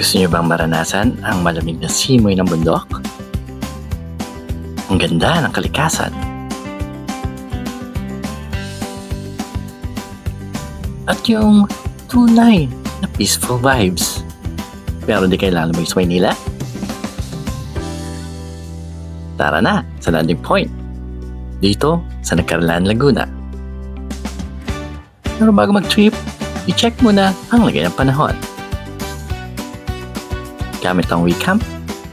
Gusto niyo bang maranasan ang malamig na simoy ng bundok? Ang ganda ng kalikasan. At yung tunay na peaceful vibes. Pero di kailangan lumayo sa Maynila? Tara na sa landing point. Dito sa Nagcarlan, Laguna. Pero bago mag-trip, i-check muna ang lagay ng panahon. Gamit ang Wecamp,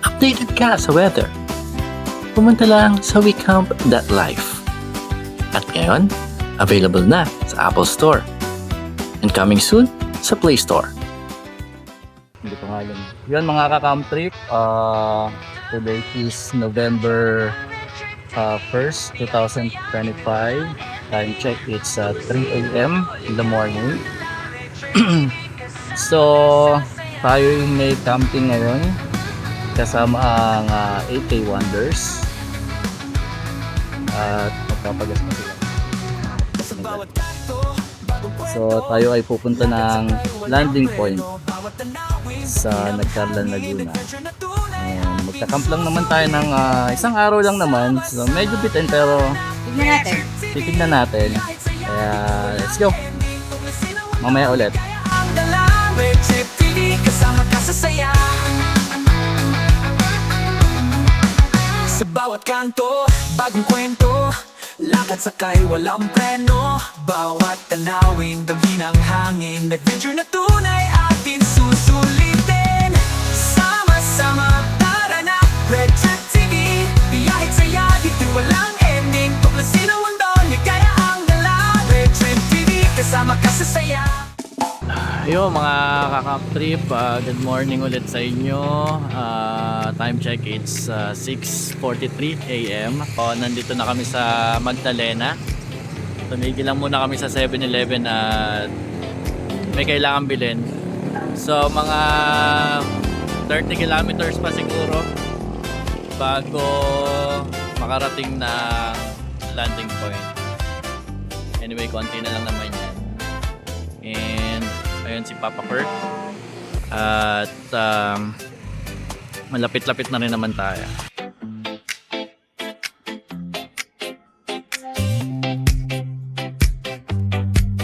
updated ka sa weather. Pumunta lang sa wecamp.life. At ngayon, available na sa Apple Store. And coming soon sa Play Store. Hindi ko nga yun. Yun mga ka-camp trip, today is November 1st, 2025. Time check, it's 3 a.m. in the morning. So, tayo yung may camping ngayon kasama ang 8K Wonders at magpapagas na sila. So tayo ay pupunta ng landing point sa Nagcarlan, Laguna. Magka-camp lang naman tayo ng isang araw lang naman, so medyo bitin pero titignan natin. Kaya let's go, mamaya ulit. Kasama ka sa saya. Sa bawat kanto, bagong kwento, lakad sakay walang preno. Bawat tanawin, dami ng hangin, adventure na tunay atin susulitin. Sama-sama, tara na, Red Trip TV. Biyahit saya, dito walang ending. Tuklasin ang mundo, ligaya ang dala. Red Trip TV, kasama ka sa saya. Yo mga ka-camp trip, good morning ulit sa inyo. Time check, it's 6:43 a.m. Nandito na kami sa Magdalena. Tumigil lang muna kami sa 7-Eleven at may kailangan bilhin. So mga 30 kilometers pa siguro bago makarating na landing point. Anyway, konti na lang naman yan. And ayun si Papa Kurt. At malapit-lapit na rin naman tayo.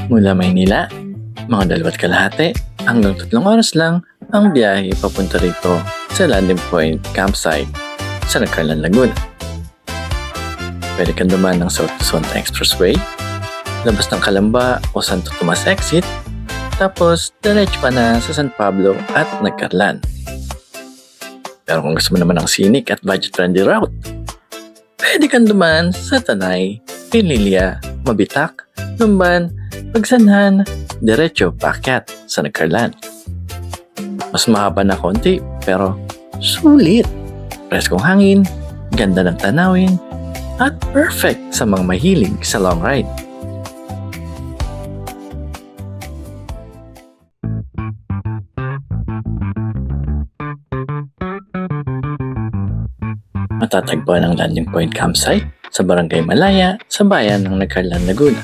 Mula Maynila, mga 2 kalahati hanggang 3 oras lang ang biyahe papunta rito sa landing point campsite sa Nagcarlan, Laguna. Pwede kang dumaan ng South Luzon Expressway, labas ng Calamba o Santo Tomas exit, tapos diretso pa na sa San Pablo at Nagcarlan. Pero kung gusto mo naman ng scenic at budget-friendly route, pwede kang dumaan sa Tanay, Pililla, Mabitak, Lumban, Pagsanhan, diretso paakyat sa Nagcarlan. Mas mahaba na konti pero sulit. Preskong hangin, ganda ng tanawin, at perfect sa mga mahilig sa long ride. Matatagpuan ang landing point campsite sa Barangay Malaya sa bayan ng Nagcarlan, Laguna.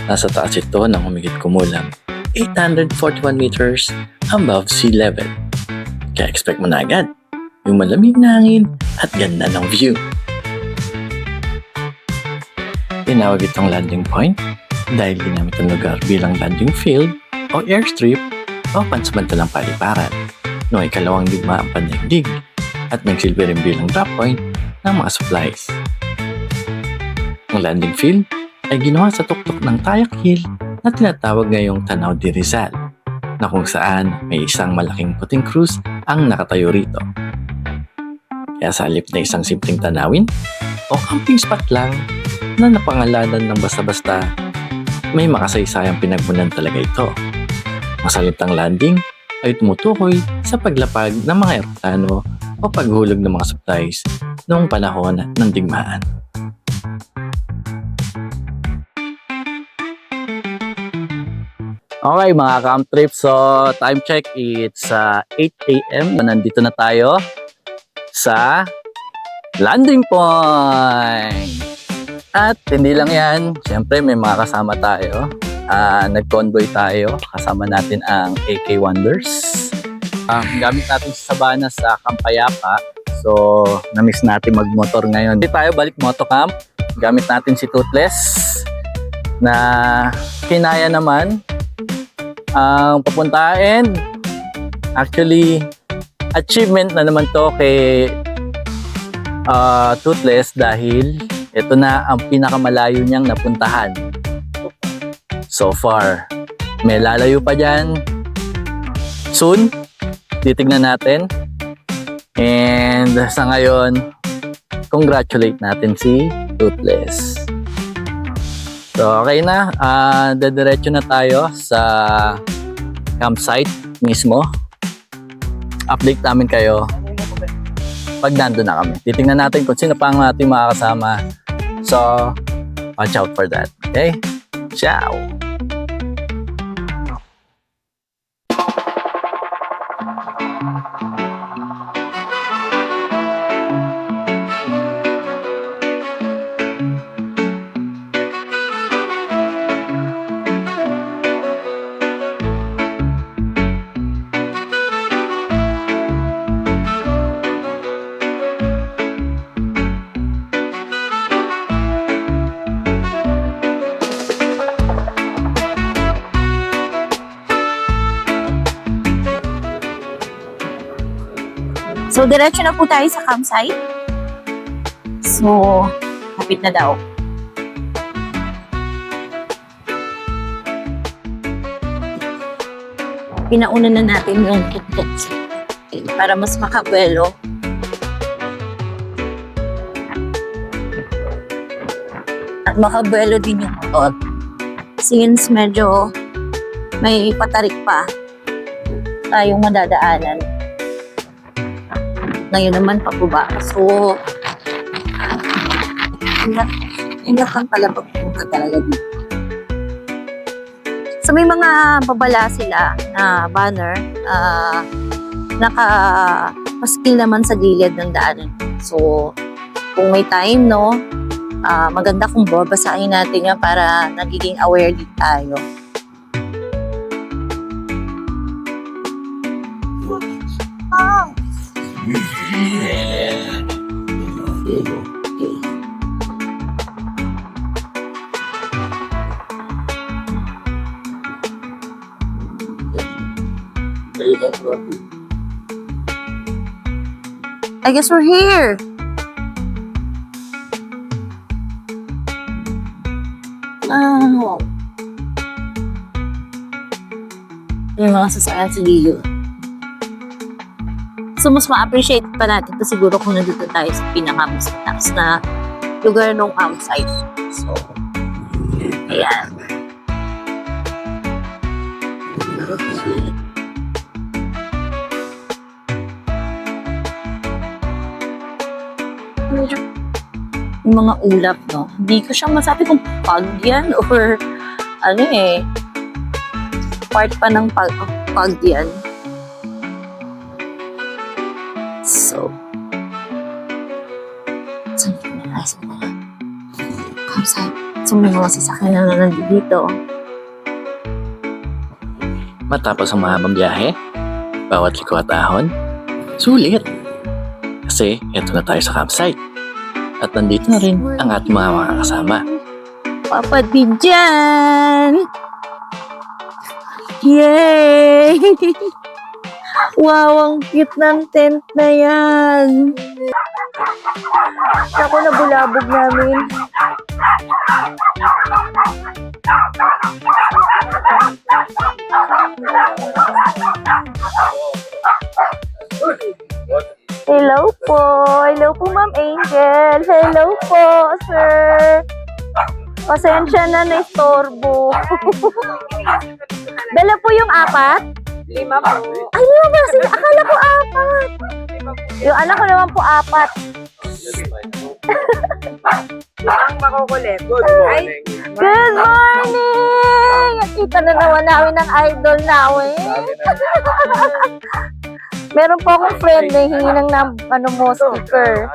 Nasa taas ito ng humigit kumulang 841 meters above sea level. Kaya expect mo na agad yung malamig na hangin at ganda ng view. Tinawag itong landing point dahil ginamit ang lugar bilang landing field o airstrip o pansamantalang paliparan noong ikalawang digmaang pandaigdig at nagsilbi rin bilang drop point ng mga supplies. Ang landing field ay ginawa sa tuktok ng Tayak Hill na tinatawag ngayong Tanaw de Rizal, na kung saan may isang malaking puting krus ang nakatayo rito. Kaya sa halip na isang simpleng tanawin o camping spot lang na napangalanan ng basta-basta, may makasaysayang pinagmunan talaga ito. Masalitang landing ay tumutukoy sa paglapag ng mga eroplano o paghulog ng mga supplies noong panahon ng digmaan. Okay mga camp trip, so time check, it's 8 a.m. Nandito na tayo sa landing point. At hindi lang yan, syempre may mga kasama tayo. Nag-convoy tayo, kasama natin ang AK Wonders. Gamit natin sa Sabana sa Kampayapa. So, na-miss natin magmotor ngayon. Hindi tayo balik motocamp. Gamit natin si Toothless na kinaya naman ang papunta, and actually achievement na naman to kay Toothless dahil ito na ang pinakamalayo niyang napuntahan so far. May lalayo pa dyan soon, titignan natin. And sa ngayon, congratulate natin si Toothless. So okay na, dediretso na tayo sa campsite mismo. Update namin kayo pag nandun na kami. Titingnan natin kung sino pa ang ating makakasama. So, watch out for that. Okay? Ciao! So, diretso na po tayo sa campsite. So, kapit na daw. Pinauna na natin yung tickets para mas makabuelo. At makabuelo din yung motor. Since medyo may patarik pa tayong madadaanan. Ngayon naman pababa. So, ingat lang pala pagpunta talaga dito. So, may mga babala sila na banner naka-paskil naman sa gilid ng daanan. So, kung may time, no, maganda kung babasahin natin yan para nagiging aware din tayo. I guess we're here. Yung mga sasakyan sa gilid. So, mas ma-appreciate pa natin ito siguro kung nandito tayo sa pinaka-mas mataas na lugar ng campsite. So, ayan. Yung mga ulap, no? Hindi ko siya masabi kung pag yan or ano eh, part pa ng pag yan. So, saan ko na tayo sa mga campsite? So, may mga sasakyan na nandito. Matapos ang mahabang biyahe, bawat liko at ahon, sulit! Kasi eto na tayo sa campsite. At nandito na rin ang ating mga kasama. Papa din dyan! Yay! Wow, ang cute ng tent na yan! Ako na bulabog namin. Hello po! Hello po, Ma'am Angel! Hello po, sir! Pasensya na na-istorbo. Dala po yung 4? 5 po. Ay, 5 ba? Sige, akala ko 4. Yung anak ko naman po 4. Ang makukulit. Good morning. Good morning! Nakita na naman namin ng idol namin. Meron po akong friend na hingi ng sticker.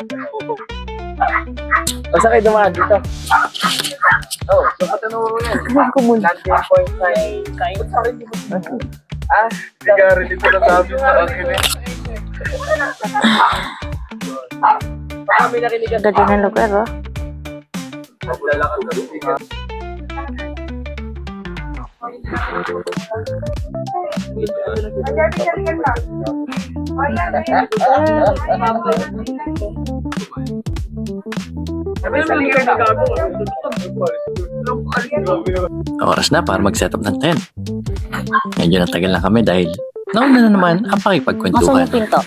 Basta kayo dumaan dito. Oh, so katanuro yan. Kumun. Landing point sa kain. Hindi ka rin ito nasabi sa akin eh. Kami nakinigan. Ganda ng lugar, oh. Lalakad ka rin. Oras na para mag-set up ng tent. Medyo natagal lang kami dahil nauna na naman ang Nasaan pakipagkwentuhan. yung pinto?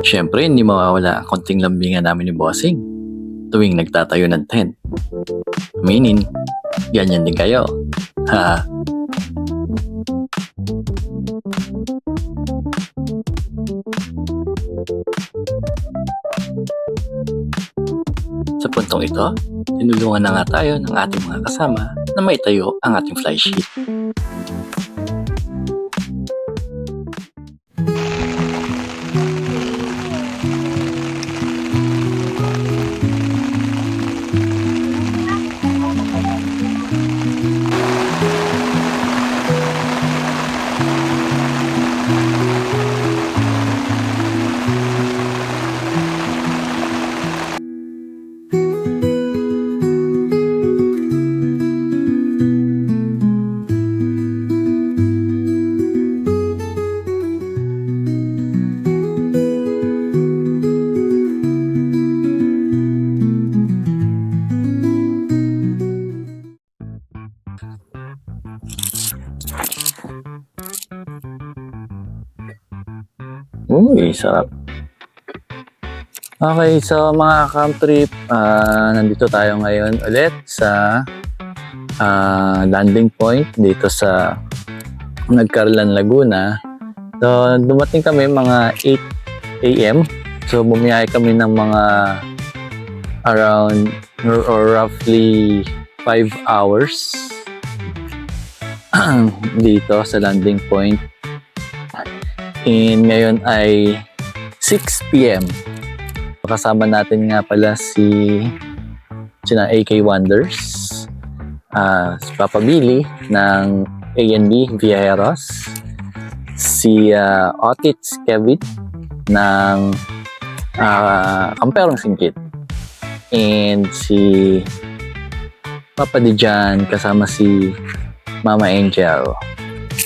Siyempre, hindi mawawala ang konting lambingan namin ni Bossing tuwing nagtatayo ng tent. Aminin, ganyan din kayo. Ha? Sa puntong ito, tinulungan na nga tayo ng ating mga kasama na maitayo ang ating fly sheet. Uy, sarap. Okay, so mga camp trip, nandito tayo ngayon ulit sa landing point dito sa Nagcarlan, Laguna. So, dumating kami mga 8 a.m. So, bumiyahe kami ng mga around or roughly 5 hours dito sa landing point. And ngayon ay 6 p.m. Kasama natin nga pala si AK Wonders, si Papa Billy ng A&B Viajeros, si Otits Kevin ng Kamperong Singkit, and si Papa Dijan kasama si Mama Angel.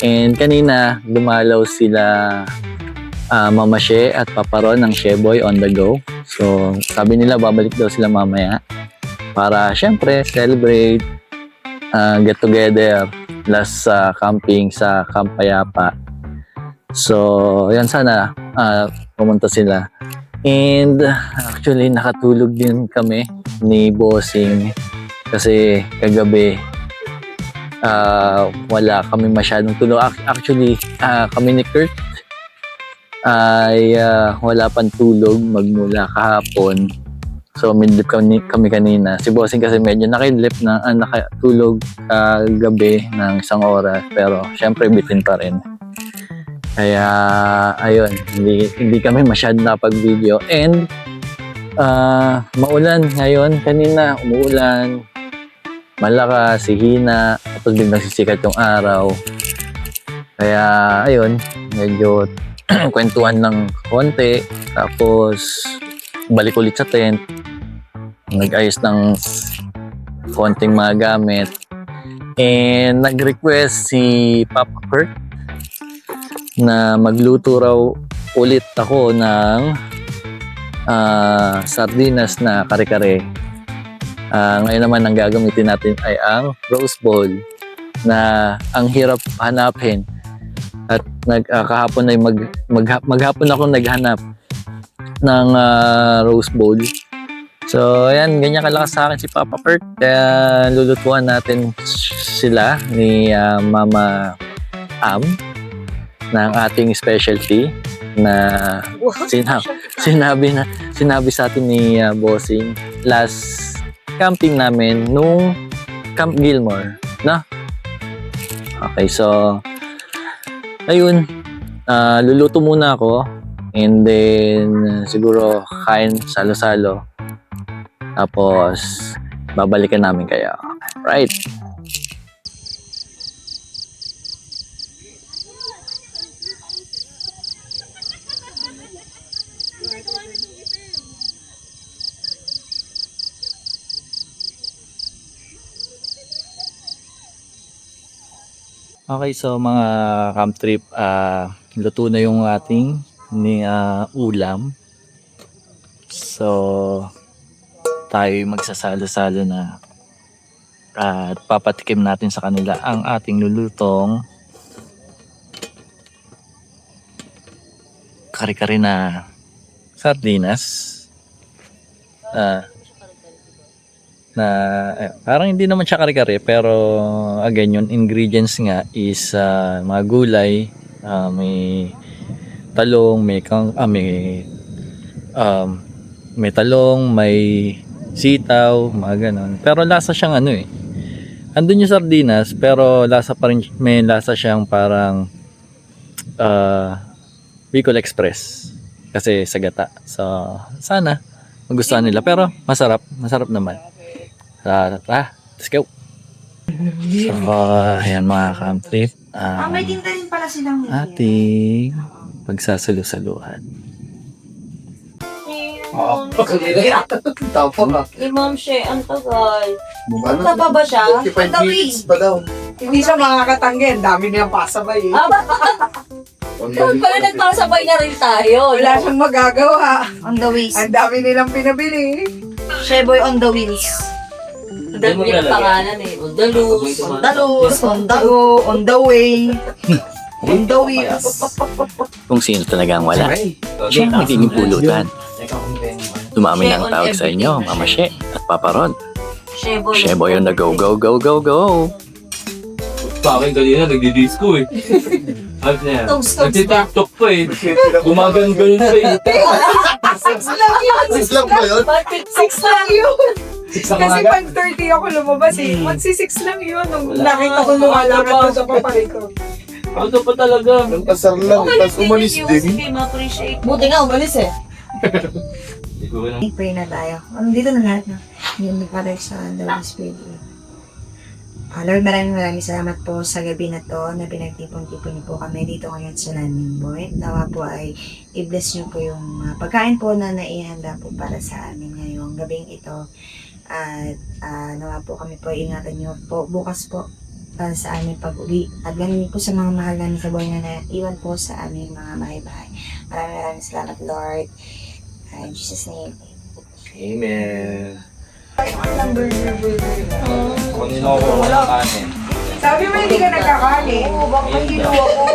And kanina, dumalaw sila Mama She at Papa Ron ng Sheboy on the go. So, sabi nila babalik daw sila mamaya para syempre celebrate, get together, last camping sa Camp Payapa. So, yan sana pumunta sila. And actually, nakatulog din kami ni Bossing kasi kagabi wala kami masyadong tulog. Actually, kami ni Kurt ay wala pang tulog magmula kahapon. So, midlip kami kanina. Si Bossing kasi medyo nakidlip na nakatulog gabi ng 1 oras. Pero, syempre, bitin pa rin. Kaya, ayun, hindi kami masyado napag-video. And, maulan ngayon. Kanina, umuulan. Malakas, hihina. Tapos biglang sisikat yung araw. Kaya, ayun, medyo kwentuhan ng konti. Tapos, balik ulit sa tent. Nag-ayos ng konting mga gamit. And nag-request si Papa Kurt na magluto raw ulit ako ng sardinas na kare-kare. Ngayon naman ang gagamitin natin ay ang roast ball na ang hirap hanapin. At kahapon ay maghapon ako naghanap ng roast bowl. So, ayan, ganyan kalakas sa akin si Papa Kurt. Kaya lulutuan natin sila ni Mama Am ng ating specialty na sinabi sa atin ni Bossing last camping namin nung Camp Gilmore, no? Okay, so ayun, luluto muna ako and then siguro kain salo-salo. Tapos, babalikan namin kayo. Right. Okay, so mga camp trip, luto na yung ating ulam. So, tayo magsasalo-salo na at papatikim natin sa kanila ang ating lulutong kare-kare na sardinas parang hindi naman siya kare-kare pero again yung ingredients nga is mga gulay, may talong, may talong, may sitaw, mga ganon. Pero lasa siyang andun yung sardinas, pero lasa pa rin, may lasa siyang parang Bicol Express. Kasi sa gata. So, sana magustuhan nila. Pero masarap naman. Let's go! So, ayan mga camp trip. May tinta rin pala silang Ating pagsasalu-saluhan. Ma'am She, ang tagal. Taba ba siya? 55 minutes pa daw. Hindi siya makakatanggi. Ang dami niyang pasabay eh. Pala nagpasabay na rin tayo. Wala siyang magagawa. On the ways. Ang dami nilang pinabili. Sheboy on the wheels. Ang dami nilang pangalan eh. On the loose, on the loose, on the go, on the way. On the wheels. Kung sino talagang wala, siya ang magiging pulutan. Dumami ng tawag sa inyo, Mama She at Papa Rod. Sheboy on the go, go, go, go, go! Sa akin kanina, nagdi-disco eh. Ano na yan? Toast. Nagti-tiktok pa eh. Gumagan-ganon pa eh. 6 lang yun. 6 lang ba yun? 6 lang yun. 6 lang Kasi agad? pag 30 ako lumabas eh. Magsi-6 lang yun. Nung nakita ko lumalakad doon sa paparito. Ano pa talaga? Ang kasar lang, tapos umalis din. Buti nga, umalis eh. Pray na tayo. Dito na lahat na. Yung Father, Son, the Holy Spirit. Lord, maraming salamat po sa gabi na to na pinagtipon-tipon niyo po kami dito ngayon sa Landing Point. Nawa po ay i-bless niyo po yung pagkain po na naihanda po para sa amin ngayong gabing ito. At nawa po kami po ingatan niyo po bukas po para sa aming pag-uwi. At ganun po sa mga mahal namin sa buhay na naiwan po sa aming mga bahay-bahay. Maraming salamat, Lord. In Jesus' name. Amen. Sabi mo hindi ka nagkakanin. May ginawa ko.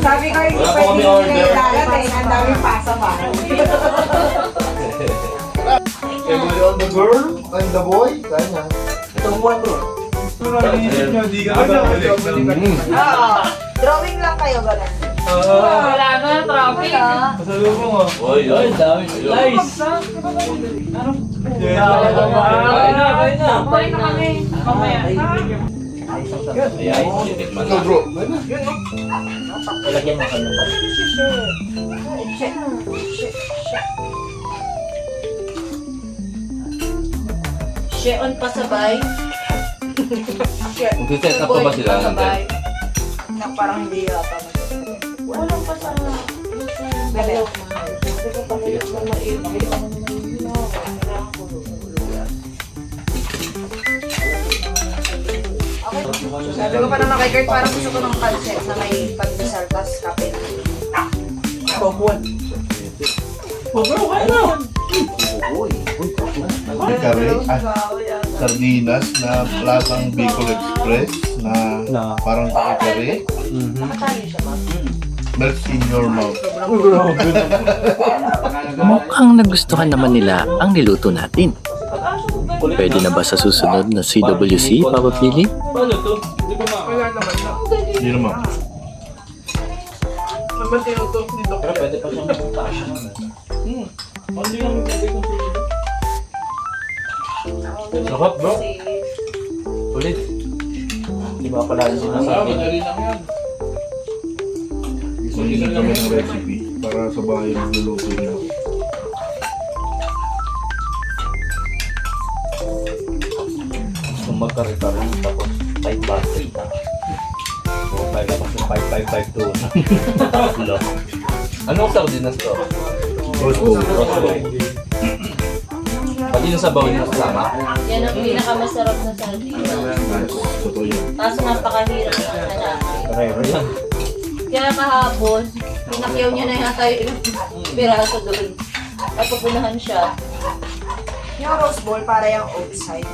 Sabi ko hindi pa hindi nagkakanin. Ang daming pasa pa. Everybody on the girl and the boy. Kaya. Drawing lang kayo ba na? Wala na, traffic. Oy, oy, dami. Guys. Balik na kami. Mamaya. No, bro. Sheon pa sabay. Magsiset up pa ba sila? Pasabay. Na parang hindi yata. Walang pa sa... Bebe. Sabi ko pa naman kay Kurt, parang gusto ko ng concept na may pagdasal tas kape. Kare, sardinas na lasang Bicol Express na parang kare. Melts in your mouth. Mukhang nagustuhan naman nila ang niluto natin. Pwede na ba sa susunod na CWC, Papa Pili? Paano to? Hindi ko ma... Hindi naman. Pero pwede pa siyang magpapasya naman. Hindi naman pwede kong sulit. Sarap bro. Ulit. Di ba pala yung sinasabi? Madali lang yan. Hindi kami ng recipe para sa bahay magluluto niya. Kung magkari-kari tapos 5 battery na. So, 5 tapos yung 5552 na. Tatlo. Anong sardinas to? Crossbow. Pati yung sabaw niya kasama? Yan ang pinakamasarap na sardinas. Totoo yan. Kaso napakahirap na hanapin. Karero yan. Kaya kahapon, pinakyaw niya na yata yung ilang piraso doon. At pupunahan siya. Yung rose ball para yung outside.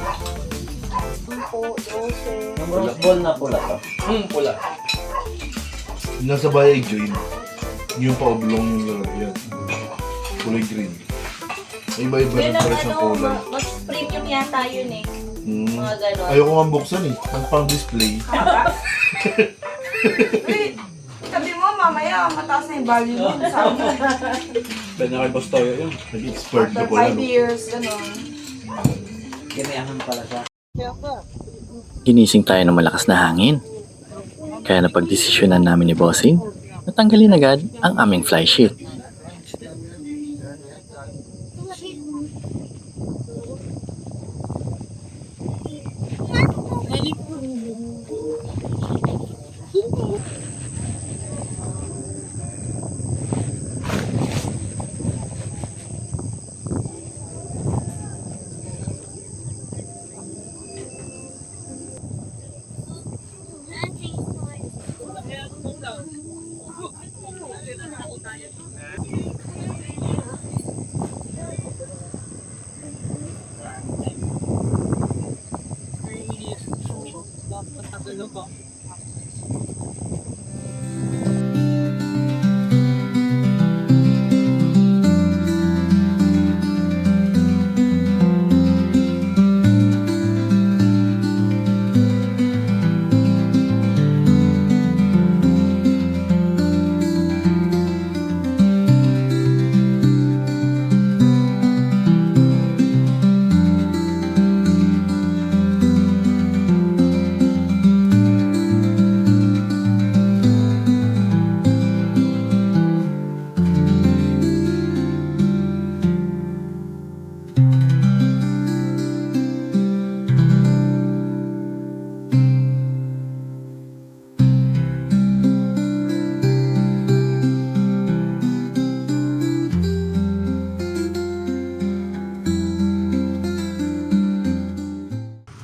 Yung rose ball na pula to? Pula. Nasa bahay green. Yung pa-oblong yung lalagyan. Kulay green. May iba-iba Yun rin ang pala siyang kulay. mas premium yata yun eh. Hmm. Mga ganon. Ayoko nga buksan eh. Ang pang-display. Sabi mo, mamaya mataas na yung value mo. Sabi mo, Pwede na kay Bastoyo yun. Nag-expert na after pala. 5 years, gano'n. Ginising tayo ng malakas na hangin. Kaya napagdesisyonan namin ni Bossing na tanggalin agad ang aming fly sheet.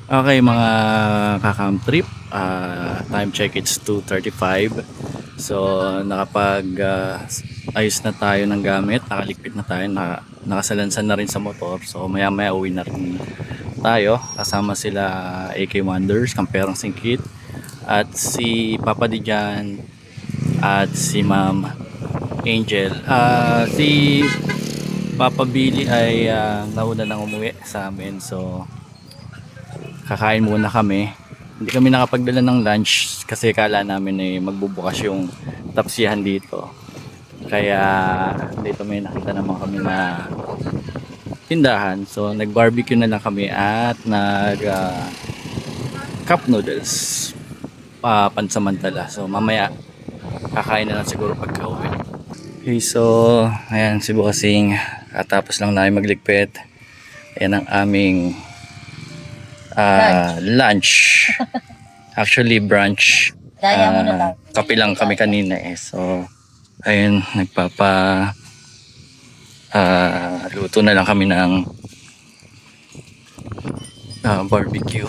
Okay mga ka-camp trip, time check it's 2:35. So nakapag ayos na tayo ng gamit, nakaligpit na tayo, nakasalansan na rin sa motor. So maya maya uwi na rin tayo, kasama sila AK Wonders, Kamperang Singkit, at si Papa Dijan at si Ma'am Angel. Si Papa Billy ay nauna nang umuwi sa amin. So, kakain muna kami. Hindi kami nakapagdala ng lunch kasi kala namin ay magbubukas yung tapsihan dito. Kaya dito may nakita naman kami na tindahan. So, nag-barbecue na lang kami at cup noodles pansamantala. So, mamaya kakain na lang siguro pagka-uwi. Okay, so ayan si Bossing, katapos lang namin magligpit. Ayan ang aming lunch. Actually brunch. Daya mo na lang. Kape lang kami kanina eh. So ayun, luto na lang kami ng barbecue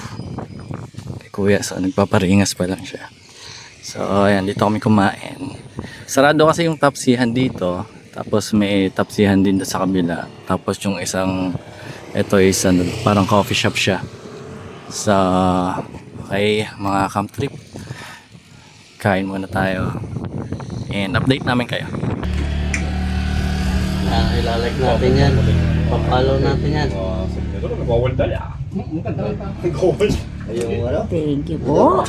kay kuya. So nagpaparingas pa lang siya. So ayan, dito kami kumain. Sarado kasi yung tapsihan dito. Tapos may tapsihan din sa kabila. Tapos yung isang, ito is parang coffee shop siya. So, okay, mga camp trip. Kain muna tayo. And update namin kayo. Ilalike natin yan. Papalo natin yan. Thank you po.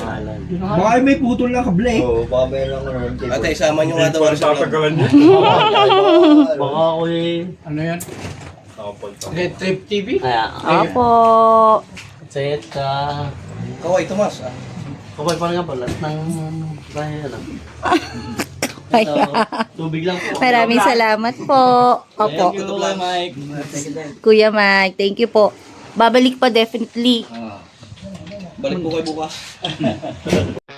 Baka may putol na kable. Oo, baka may lang naman. Ate, isama nyo nga daw. Tatagalan nyo. Baka ako Ano yan? Trip TV? Kaya, Opo. set ka. Kaway, Tomas. Okay pa nga pala. Nang bahay na. Tubig lang po. Maraming salamat po. Opo. Thank you, Mike. Kuya Mike, thank you po. Babalik pa definitely. Balik po kayo bukas.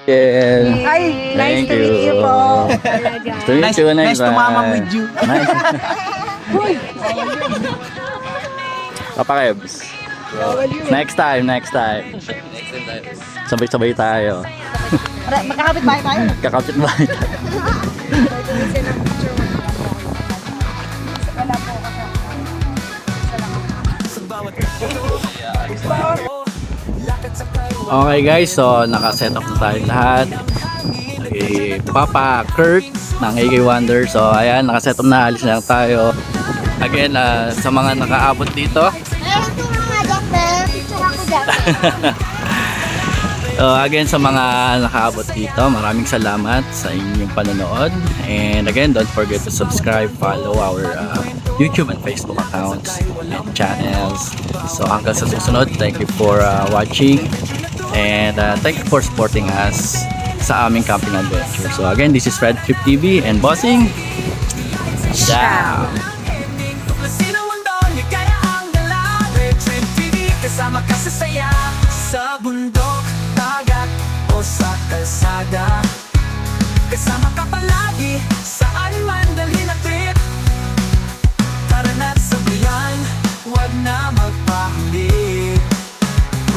Yeah. Ay, Thank you. Nice to mama with you. Nice. Papa Kebs. Next time. Sabay-sabay tayo. Magkakapit bahay tayo. Kakapit bahay tayo. Okay guys, so naka-set up na tayo lahat. Papa Kurt ng AK Wonder. So ayan, naka-set up na, alis na lang tayo. Again, sa mga nakaabot dito. Again, sa mga nakaabot dito, maraming salamat sa inyong panonood. And again, don't forget to subscribe, follow our YouTube and Facebook accounts and channels. So hanggang sa susunod, thank you for watching. And thank you for supporting us sa aming camping adventure. So again, this is Red Trip TV and Bossing. Ciao! Sino ang doon, ligaya ang dala. Red Trip TV, kasama ka sa saya. Sa bundok, dagat, o sa kalsada. Kasama ka palagi, saan man dalhin na trip. Tara na't sabayan, huwag na magpahuli.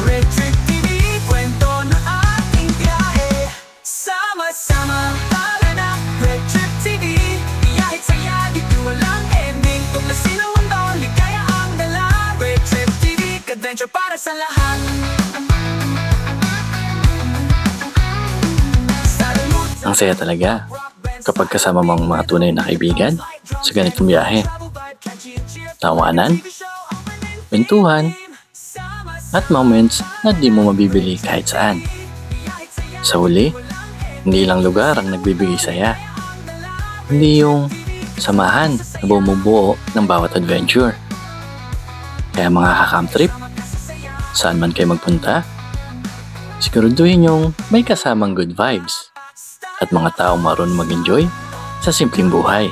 Red Trip TV, kwento ng ating biyahe. Sama-sama, tara na, Red Trip TV. Biyahit saya, dito walang ending. Tuklasin ang mundo, ligaya ang dala. Red Trip TV, adventure para sa lahat. Ang saya talaga kapag kasama mong mga tunay na kaibigan sa ganitong biyahe. Tawanan, kwentuhan, at moments na di mo mabibili kahit saan. Sa huli, hindi lang lugar ang nagbibigay saya. Hindi yung samahan na bumubuo ng bawat adventure. Kaya mga ka-camp trip, saan man kayo magpunta, siguraduhin yung may kasamang good vibes at mga taong marunong mag-enjoy sa simpleng buhay.